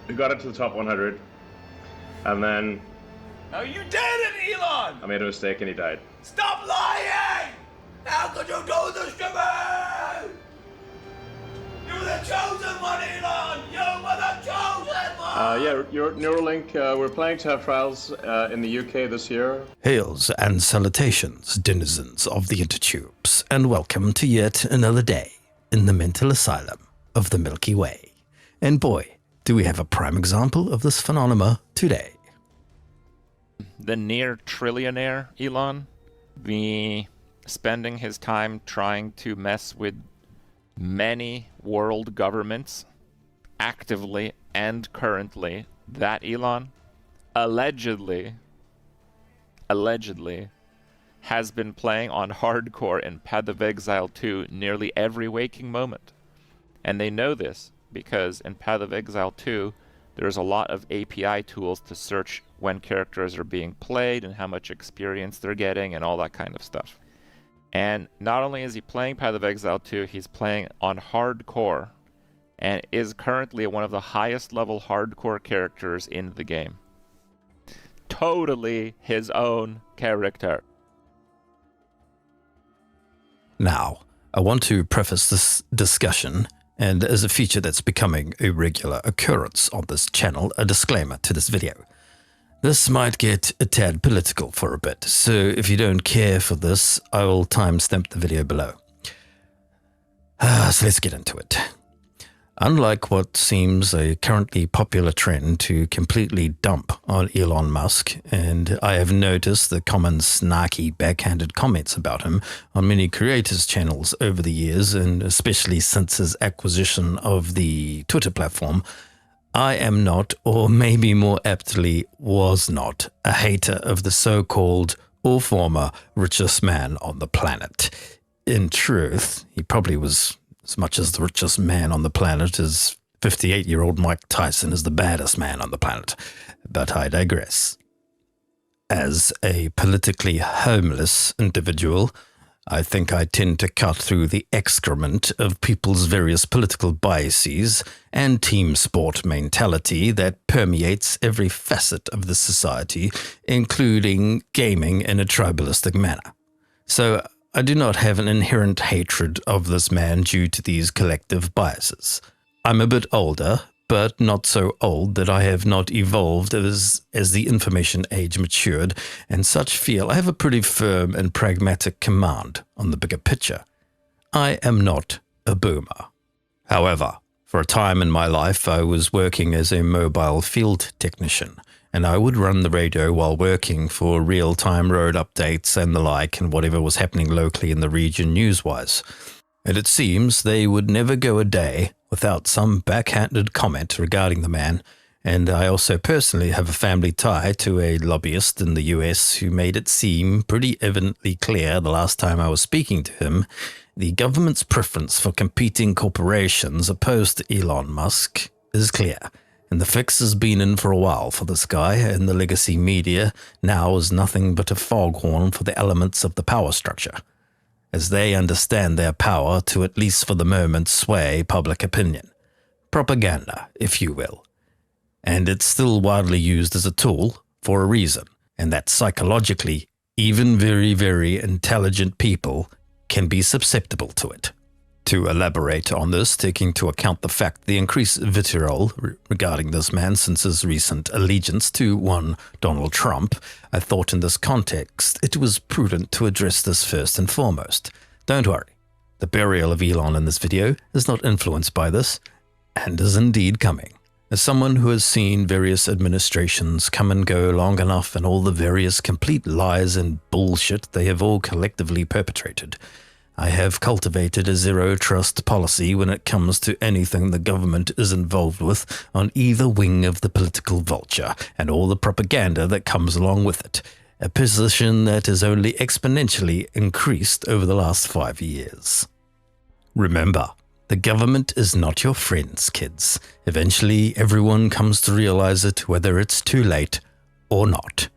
We got it to the top 100, and then No, you didn't, Elon! I made a mistake and he died. Stop lying! How could you do this to me? You were the chosen one, Elon! You were the chosen one! Yeah, your Neuralink, we're planning to have trials in the UK this year. Hails and salutations, denizens of the intertubes, and welcome to yet another day in the mental asylum of the Milky Way. And boy, do we have a prime example of this phenomena today. The near trillionaire Elon, spending his time trying to mess with many world governments, actively and currently, that Elon allegedly has been playing on hardcore in Path of Exile 2 nearly every waking moment. And they know this because in Path of Exile 2, there's a lot of API tools to search when characters are being played and how much experience they're getting and all that kind of stuff. And not only is he playing Path of Exile 2, he's playing on hardcore and is currently one of the highest level hardcore characters in the game. Totally his own character. Now, I want to preface this discussion, and as a feature that's becoming a regular occurrence on this channel, a disclaimer to this video. This might get a tad political for a bit, so if you don't care for this, I will timestamp the video below. So let's get into it. Unlike what seems a currently popular trend to completely dump on Elon Musk, and I have noticed the common snarky backhanded comments about him on many creators' channels over the years, and especially since his acquisition of the Twitter platform, I am not, or maybe more aptly was not, a hater of the so-called or former richest man on the planet. In truth, he probably was as much as the richest man on the planet as 58-year-old Mike Tyson is the baddest man on the planet. But I digress. As a politically homeless individual, I think I tend to cut through the excrement of people's various political biases and team sport mentality that permeates every facet of the society, including gaming in a tribalistic manner. So I do not have an inherent hatred of this man due to these collective biases. I'm a bit older, but not so old that I have not evolved as the information age matured, and such feel I have a pretty firm and pragmatic command on the bigger picture. I am not a boomer. However, for a time in my life I was working as a mobile field technician, and I would run the radio while working for real-time road updates and the like and whatever was happening locally in the region news-wise. And it seems they would never go a day without some backhanded comment regarding the man, and I also personally have a family tie to a lobbyist in the US who made it seem pretty evidently clear the last time I was speaking to him the government's preference for competing corporations opposed to Elon Musk is clear. And the fix has been in for a while for this guy, and the legacy media now is nothing but a foghorn for the elements of the power structure, as they understand their power to, at least for the moment, sway public opinion. Propaganda, if you will. And it's still widely used as a tool for a reason, and that psychologically, even very, very intelligent people can be susceptible to it. To elaborate on this, taking into account the fact the increased vitriol regarding this man since his recent allegiance to one Donald Trump, I thought in this context it was prudent to address this first and foremost. Don't worry, the burial of Elon in this video is not influenced by this, and is indeed coming. As someone who has seen various administrations come and go long enough and all the various complete lies and bullshit they have all collectively perpetrated, I have cultivated a zero-trust policy when it comes to anything the government is involved with on either wing of the political vulture and all the propaganda that comes along with it, a position that has only exponentially increased over the last 5 years. Remember, the government is not your friends, kids. Eventually, everyone comes to realize it, whether it's too late or not.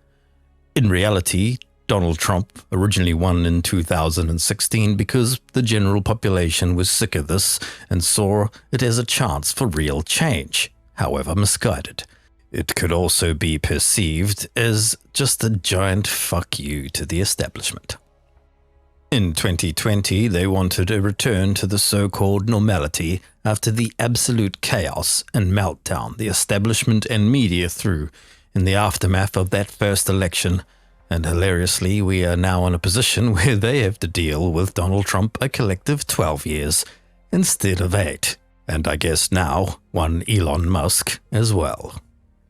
In reality, Donald Trump originally won in 2016 because the general population was sick of this and saw it as a chance for real change. however misguided. It could also be perceived as just a giant fuck you to the establishment. In 2020, they wanted a return to the so-called normality after the absolute chaos and meltdown the establishment and media threw in the aftermath of that first election, and hilariously, we are now in a position where they have to deal with Donald Trump a collective 12 years instead of 8, and I guess now one Elon Musk as well.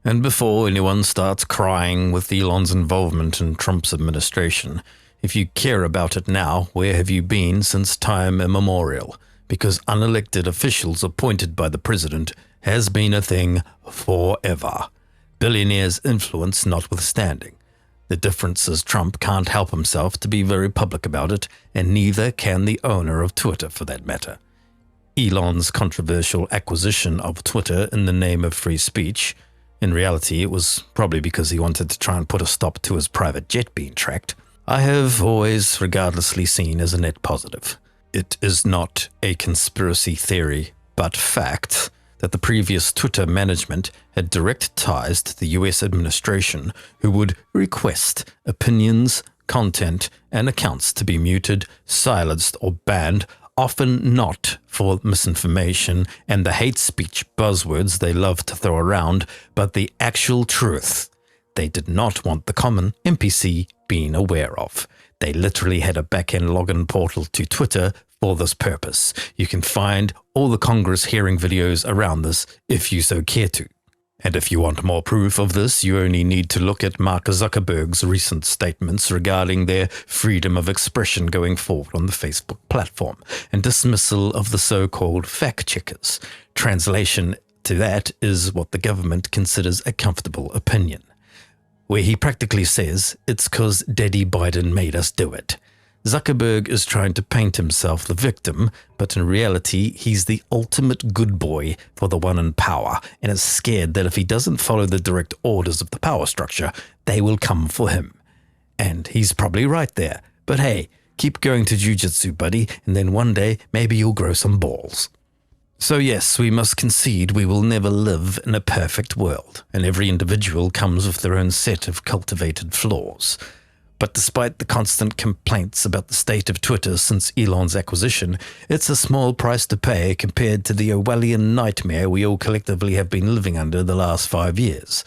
And before anyone starts crying with Elon's involvement in Trump's administration, if you care about it now, where have you been since time immemorial? Because unelected officials appointed by the president has been a thing forever. Billionaires' influence notwithstanding. The difference is Trump can't help himself to be very public about it, and neither can the owner of Twitter for that matter. Elon's controversial acquisition of Twitter in the name of free speech, in reality it was probably because he wanted to try and put a stop to his private jet being tracked, I have always regardlessly seen as a net positive. It is not a conspiracy theory, but fact that the previous Twitter management had direct ties to the US administration who would request opinions, content, and accounts to be muted, silenced, or banned, often not for misinformation and the hate speech buzzwords they love to throw around, but the actual truth they did not want the common NPC being aware of. They literally had a back-end login portal to Twitter for this purpose. You can find all the Congress hearing videos around this if you so care to. And if you want more proof of this, you only need to look at Mark Zuckerberg's recent statements regarding their freedom of expression going forward on the Facebook platform and dismissal of the so-called fact-checkers. Translation to that is what the government considers a comfortable opinion, where he practically says it's 'cause Daddy Biden made us do it. Zuckerberg is trying to paint himself the victim, but in reality, he's the ultimate good boy for the one in power and is scared that if he doesn't follow the direct orders of the power structure, they will come for him. And he's probably right there. But hey, keep going to jiu-jitsu, buddy, and then one day maybe you'll grow some balls. So yes, we must concede we will never live in a perfect world, and every individual comes with their own set of cultivated flaws. But despite the constant complaints about the state of Twitter since Elon's acquisition, it's a small price to pay compared to the Orwellian nightmare we all collectively have been living under the last 5 years.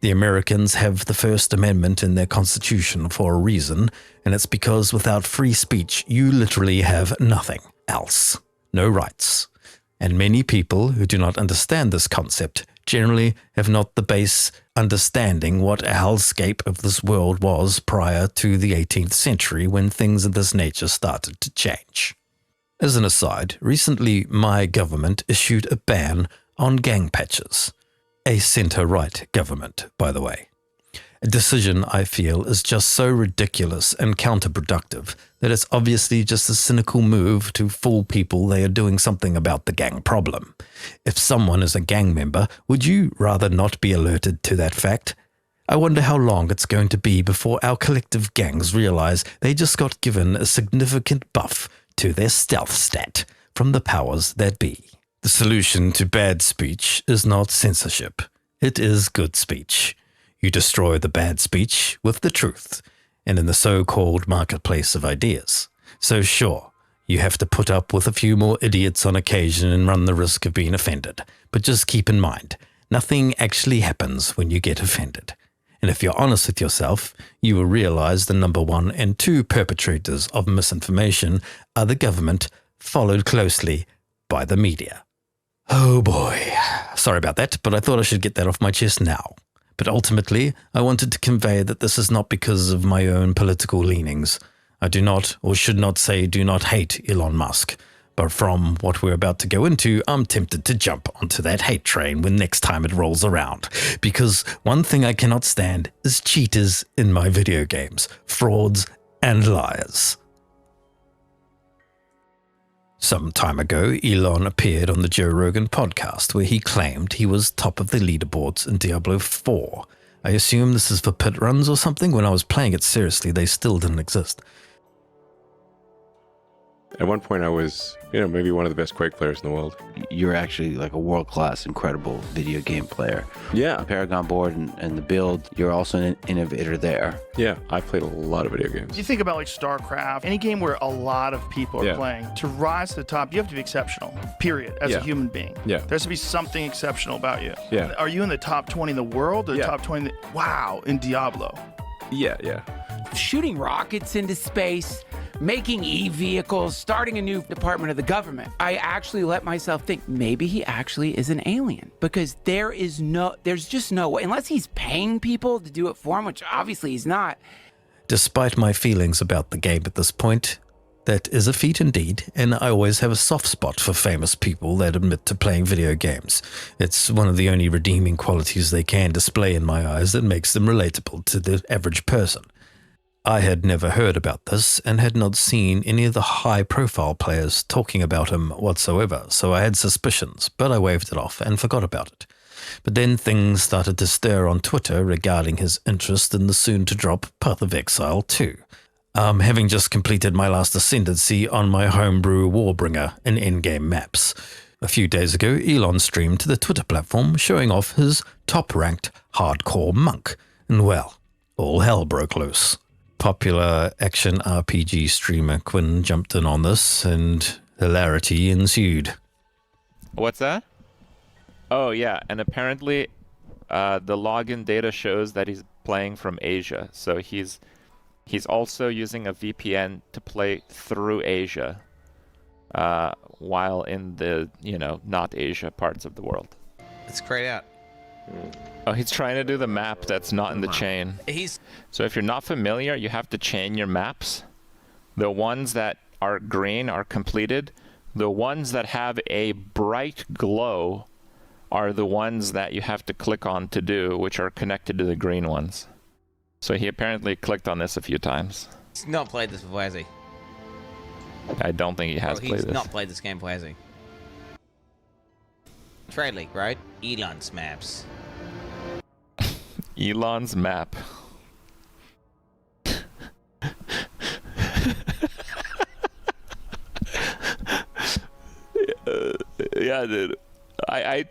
The Americans have the First Amendment in their constitution for a reason, and it's because without free speech, you literally have nothing else. No rights. And many people who do not understand this concept generally have not the base understanding what a hellscape of this world was prior to the 18th century when things of this nature started to change. As an aside, recently my government issued a ban on gang patches. A centre-right government, by the way. A decision I feel is just so ridiculous and counterproductive that it's obviously just a cynical move to fool people they are doing something about the gang problem. If someone is a gang member, would you rather not be alerted to that fact? I wonder how long it's going to be before our collective gangs realize they just got given a significant buff to their stealth stat from the powers that be. The solution to bad speech is not censorship. It is good speech. You destroy the bad speech with the truth, and in the so-called marketplace of ideas. So sure, you have to put up with a few more idiots on occasion and run the risk of being offended. But just keep in mind, nothing actually happens when you get offended. And if you're honest with yourself, you will realize the number 1 and 2 perpetrators of misinformation are the government, followed closely by the media. Oh boy. Sorry about that, but I thought I should get that off my chest now. But ultimately, I wanted to convey that this is not because of my own political leanings. I do not, or should not say, do not hate Elon Musk. But from what we're about to go into, I'm tempted to jump onto that hate train when next time it rolls around. Because one thing I cannot stand is cheaters in my video games, frauds and liars. Some time ago, Elon appeared on the Joe Rogan podcast where he claimed he was top of the leaderboards in Diablo 4. I assume this is for pit runs or something. When I was playing it seriously, they still didn't exist. At one point, I was, maybe one of the best Quake players in the world. You're actually like a world-class, incredible video game player. Yeah. The Paragon board and the build, you're also an innovator there. Yeah, I've played a lot of video games. You think about like StarCraft, any game where a lot of people are playing, to rise to the top, you have to be exceptional, period, as a human being. Yeah. There has to be something exceptional about you. Yeah. Are you in the top 20 in the world or the top 20? Wow, in Diablo. Yeah. Shooting rockets into space, making e-vehicles, starting a new department of the government. I actually let myself think maybe he actually is an alien, because there's just no way, unless he's paying people to do it for him, which obviously he's not. Despite my feelings about the game at this point, that is a feat indeed, and I always have a soft spot for famous people that admit to playing video games. It's one of the only redeeming qualities they can display in my eyes that makes them relatable to the average person. I had never heard about this and had not seen any of the high-profile players talking about him whatsoever, so I had suspicions, but I waved it off and forgot about it. But then things started to stir on Twitter regarding his interest in the soon-to-drop Path of Exile 2. Having just completed my last ascendancy on my homebrew Warbringer in in-game maps. A few days ago, Elon streamed to the Twitter platform showing off his top-ranked hardcore monk, and well, all hell broke loose. Popular action RPG streamer Quinn jumped in on this, and hilarity ensued. What's that? Oh, yeah, and apparently the login data shows that he's playing from Asia, so he's also using a VPN to play through Asia while in the, not Asia parts of the world. It's grayed out. Oh, he's trying to do the map that's not in the chain. So if you're not familiar, you have to chain your maps. The ones that are green are completed. The ones that have a bright glow are the ones that you have to click on to do, which are connected to the green ones. So he apparently clicked on this a few times. He's not played this before, has he? I don't think he has played this. He's not played this game before, has he? Trade League, right? Elon's maps. Elon's map. Yeah, dude. I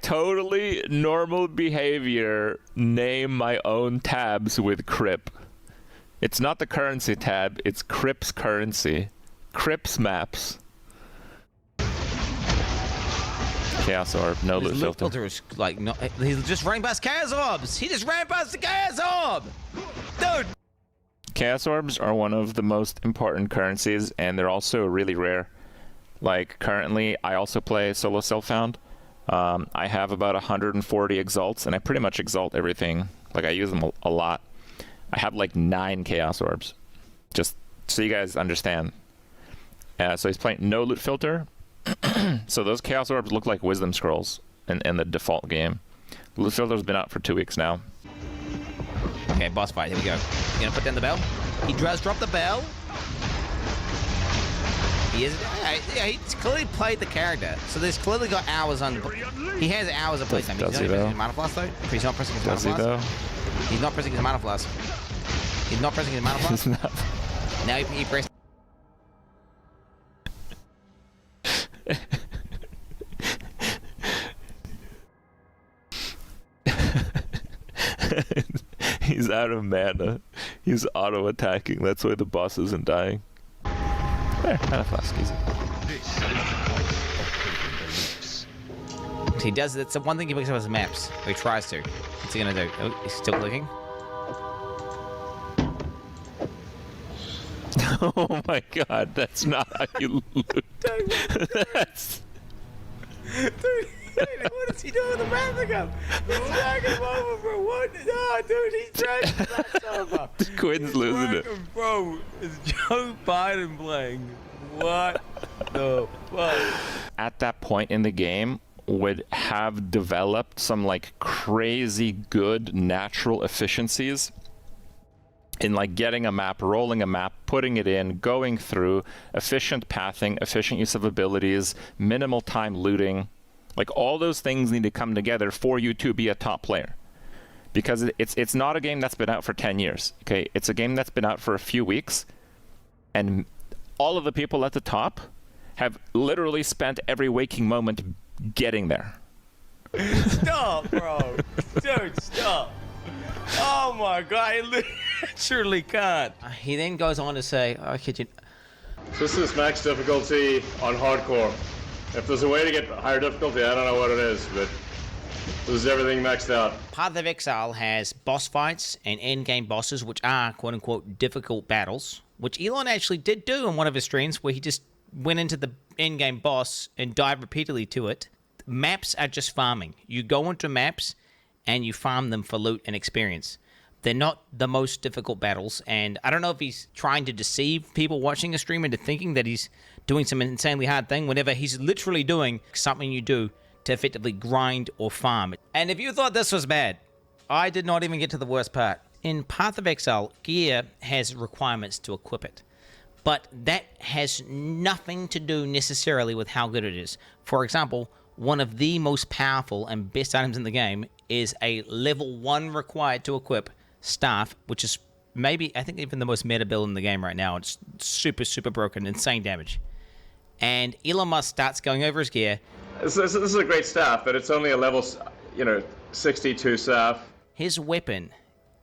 totally normal behavior name my own tabs with Crip. It's not the currency tab, it's Crip's currency. Crip's maps. Chaos Orb, no loot filter. Filter is like not. He's just running past Chaos Orbs. He just ran past the Chaos Orb, dude. Chaos Orbs are one of the most important currencies, and they're also really rare. Like currently, I also play Solo Self-Found. I have about 140 exalts, and I pretty much exalt everything. Like I use them a lot. I have like 9 Chaos Orbs, just so you guys understand. So he's playing no loot filter. So those Chaos Orbs look like Wisdom Scrolls in the default game. Loot filter's been out for 2 weeks now. Okay, boss fight. Here we go. You gonna put down the bell? He does drop the bell. He is. Yeah, he's clearly played the character, so there's clearly got hours on. He has hours of playtime. He's not pressing his mana blast though. He's not pressing his mana blast. He's not pressing his mana blast. He's not pressing his mana blast. Now he pressed. He's out of mana. He's auto-attacking. That's why the boss isn't dying. There, mana flask, easy. He does. That's the one thing he picks up his maps. Or he tries to. What's he gonna do? Oh, he's still clicking. Oh my god, that's not how you loot. That's... Dude, what is he doing with the map pickup? He's dragging him over, bro. What? No, dude, he's dragging his maps over. Quinn's losing it. Bro, is Joe Biden playing? What the fuck? At that point in the game, would have developed some like crazy good natural efficiencies in like getting a map, rolling a map, putting it in, going through, efficient pathing, efficient use of abilities, minimal time looting. Like all those things need to come together for you to be a top player. Because it's not a game that's been out for 10 years. Okay, it's a game that's been out for a few weeks, and all of the people at the top have literally spent every waking moment getting there. Stop, bro. Dude, stop. Oh my god, I literally can't. He then goes on to say, I kid you. This is max difficulty on hardcore. If there's a way to get higher difficulty, I don't know what it is, but this is everything maxed out. Path of Exile has boss fights and endgame bosses, which are quote-unquote difficult battles, which Elon actually did do in one of his streams, where he just went into the endgame boss and died repeatedly to it. Maps are just farming. You go into maps and you farm them for loot and experience. They're not the most difficult battles, and I don't know if he's trying to deceive people watching a stream into thinking that he's doing some insanely hard thing, whenever he's literally doing something you do to effectively grind or farm. And if you thought this was bad, I did not even get to the worst part. In Path of Exile, gear has requirements to equip it, but that has nothing to do necessarily with how good it is. For example, one of the most powerful and best items in the game is a level 1 required to equip staff, which is maybe, I think, even the most meta build in the game right now. It's super, super broken, insane damage. And Elon Musk starts going over his gear. This is a great staff, but it's only a level, 62 staff. His weapon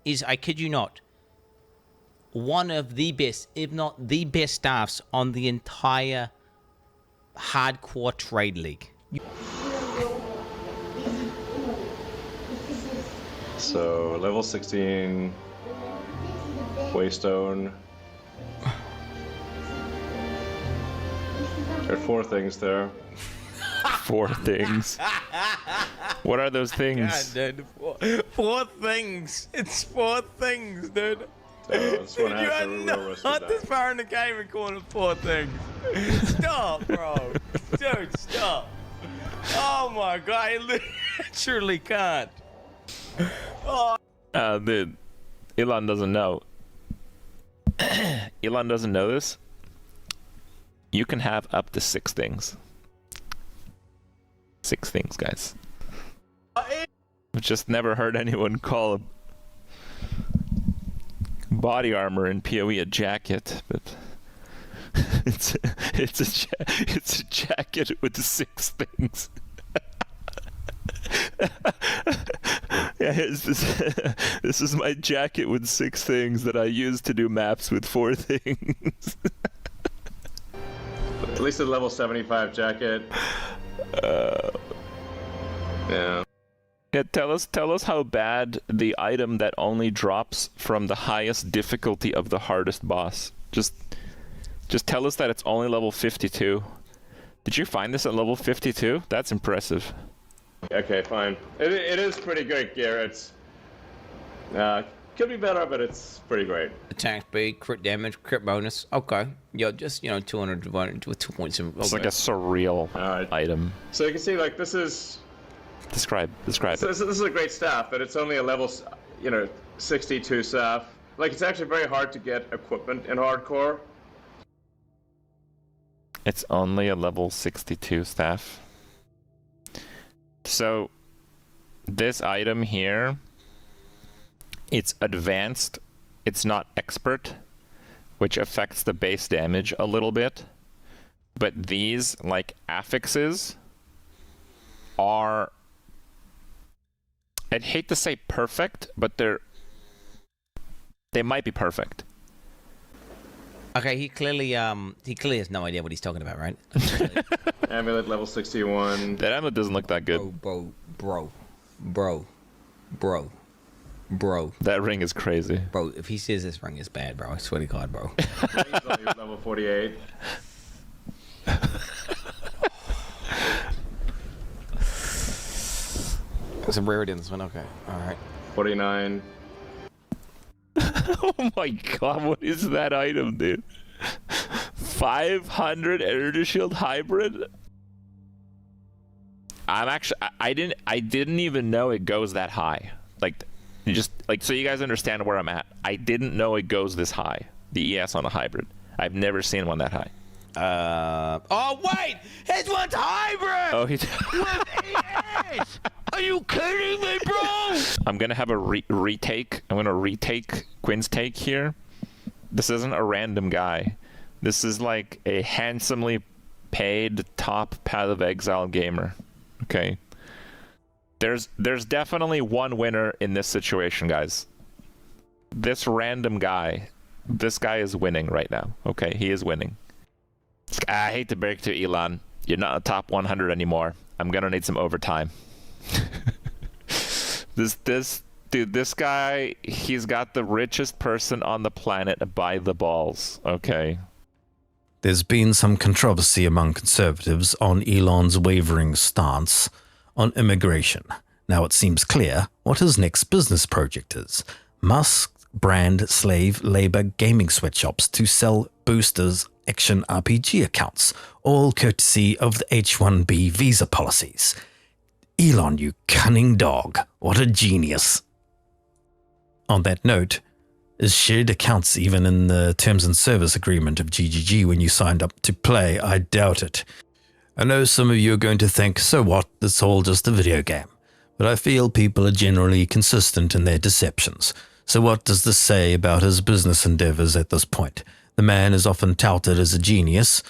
is, I kid you not, one of the best, if not the best staffs on the entire hardcore trade league. So, level 16, Waystone. There are 4 things there. 4 things. What are those things? God, dude. 4 things. It's 4 things, dude. So, this one You has are a real risk of not this dying. far in the game and calling it 4 things. Stop, bro. Dude, stop. Oh my god, I literally can't. Dude, Elon doesn't know. Elon doesn't know this. You can have up to 6 things. 6 things, guys. I've just never heard anyone call body armor in PoE a jacket, but it's a jacket with 6 things. Yeah, this is my jacket with 6 things that I use to do maps with 4 things. At least a level 75 jacket. Yeah. Yeah, tell us how bad the item that only drops from the highest difficulty of the hardest boss. Just tell us that it's only level 52. Did you find this at level 52? That's impressive. Okay, fine. It is pretty great gear. It's could be better, but it's pretty great. Attack speed, crit damage, crit bonus. Okay. Yeah, just, 200 divided with 2.7. It's like a surreal item. So you can see, like, this is... Describe it. This is a great staff, but it's only a level, 62 staff. Like, it's actually very hard to get equipment in hardcore. It's only a level 62 staff. So, this item here, it's advanced, it's not expert, which affects the base damage a little bit. But these, like, affixes are... I'd hate to say perfect, but they might be perfect. Okay, he clearly has no idea what he's talking about, right? Amulet level 61. That amulet doesn't look that good. Bro. That ring is crazy. Bro, if he says this ring is bad, bro, I swear to God, bro. He's only level 48. There's a rarity in this one. Okay, all right. 49. Oh my god, what is that item, dude? 500 energy shield hybrid? I didn't even know it goes that high. So you guys understand where I'm at. I didn't know it goes this high. The ES on a hybrid. I've never seen one that high. Oh wait, his one's hybrid. Oh, with ES. Are you kidding me, bro? I'm gonna have a retake. I'm gonna retake Quinn's take here. This isn't a random guy. This is like a handsomely paid top Path of Exile gamer. Okay. There's definitely one winner in this situation, guys. This random guy. This guy is winning right now. Okay, he is winning. I hate to break to you, Elon. You're not a top 100 anymore. I'm gonna need some overtime. This guy, he's got the richest person on the planet by the balls. Okay. There's been some controversy among conservatives on Elon's wavering stance on immigration. Now it seems clear what his next business project is. Musk brand slave labor gaming sweatshops to sell boosters action RPG accounts, all courtesy of the H-1B visa policies. Elon, you cunning dog. What a genius. On that note, is shared accounts even in the terms and service agreement of GGG when you signed up to play? I doubt it. I know some of you are going to think, so what, it's all just a video game. But I feel people are generally consistent in their deceptions. So what does this say about his business endeavors at this point? The man is often touted as a genius,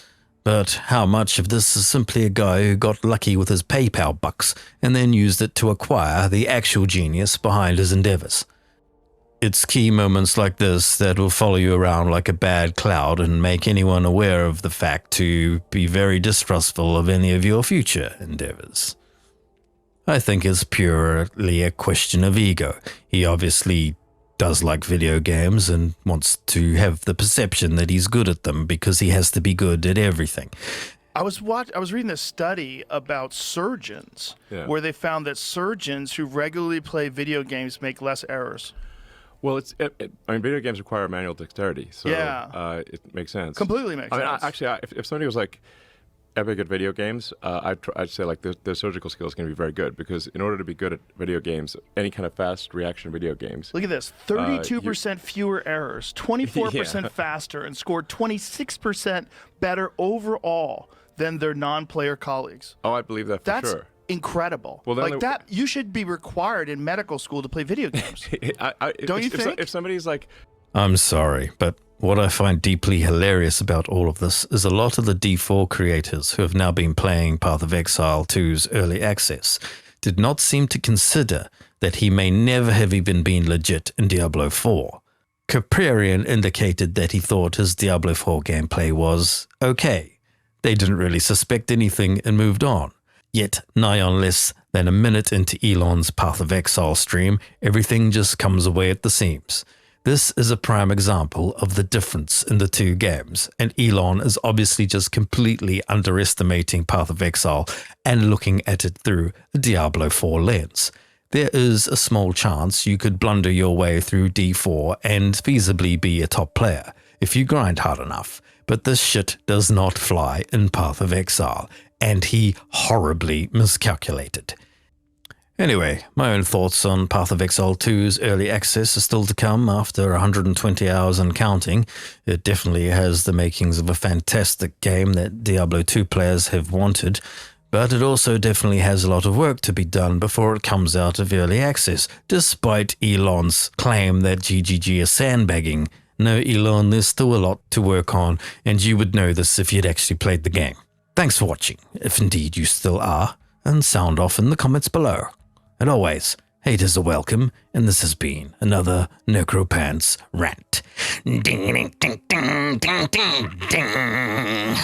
but how much of this is simply a guy who got lucky with his PayPal bucks and then used it to acquire the actual genius behind his endeavors? It's key moments like this that will follow you around like a bad cloud and make anyone aware of the fact to be very distrustful of any of your future endeavors. I think it's purely a question of ego. He obviously does like video games and wants to have the perception that he's good at them because he has to be good at everything. I was reading this study about surgeons where they found that surgeons who regularly play video games make less errors. Well, I mean, video games require manual dexterity, so it makes sense. Completely makes sense. Actually, if somebody was like epic at video games, I'd say like their surgical skills can be very good, because in order to be good at video games, any kind of fast reaction video games. Look at this: 32% fewer errors, 24% faster, and scored 26% better overall than their non-player colleagues. Oh, I believe that for sure. That's incredible. Well, like that, you should be required in medical school to play video games. Don't you think? If somebody's like, I'm sorry, but what I find deeply hilarious about all of this is a lot of the D4 creators who have now been playing Path of Exile 2's early access did not seem to consider that he may never have even been legit in Diablo 4. Caprarian indicated that he thought his Diablo 4 gameplay was okay. They didn't really suspect anything and moved on. Yet, nigh on less than a minute into Elon's Path of Exile stream, everything just comes away at the seams. This is a prime example of the difference in the two games, and Elon is obviously just completely underestimating Path of Exile and looking at it through a Diablo 4 lens. There is a small chance you could blunder your way through D4 and feasibly be a top player if you grind hard enough, but this shit does not fly in Path of Exile, and he horribly miscalculated. Anyway, my own thoughts on Path of Exile 2's early access are still to come after 120 hours and counting. It definitely has the makings of a fantastic game that Diablo 2 players have wanted, but it also definitely has a lot of work to be done before it comes out of early access, despite Elon's claim that GGG is sandbagging. No, Elon, there's still a lot to work on, and you would know this if you'd actually played the game. Thanks for watching, if indeed you still are, and sound off in the comments below. And always, haters are welcome, and this has been another Necropants rant. Ding ding ding ding ding ding ding.